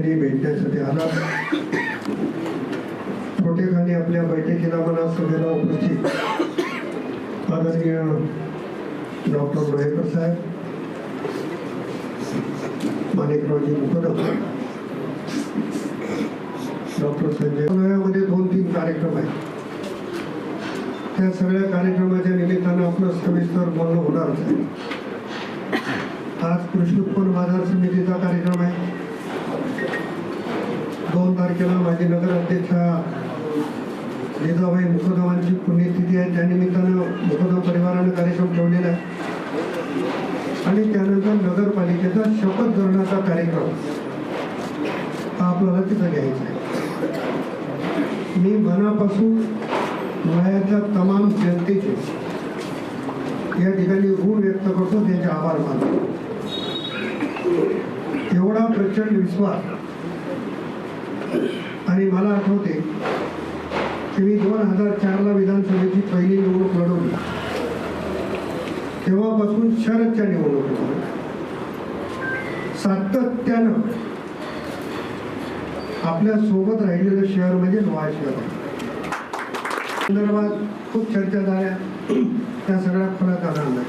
ठिकाणी भेटण्यासाठी आला. छोटेखानी आपल्या बैठकीला मला सगळ्यांना उपस्थित आदरणीय डॉक्टर लोहेकर साहेब, माणिकरावजी मुकदम, डॉक्टर संजय, मध्ये 2-3 कार्यक्रम आहेत. त्या सगळ्या कार्यक्रमाच्या निमित्तानं आपलं सविस्तर बोलणं होणारच आहे. आज कृषी उत्पन्न बाजार समितीचा कार्यक्रम आहे. 2 तारखेला माझी नगर अध्यक्षा जिजाबाई मुकदमांची पुण्यतिथी आहे. त्यानिमित्तानं मुकदम परिवारानं कार्यक्रम ठेवलेला आहे. आणि त्यानंतर नगरपालिकेचा शपथ ग्रहणाचा कार्यक्रम हा आपल्याला तिथं घ्यायचा आहे. मी मनापासून वयाच्या तमाम जनतेचे या ठिकाणी ऋण व्यक्त करतो, त्यांचे आभार मानतो. एवढा प्रचंड विश्वास. आणि मला आठवते की मी 2004ला विधानसभेची पहिली निवडणूक लढवली. तेव्हापासून शरदच्या निवडणुकीत सातत्यानं आपल्या सोबत राहिलेलं शहर म्हणजे लोहा शहर आहे. संदर्भात खूप चर्चा झाल्या, त्या सगळ्या फळा करणार नाही.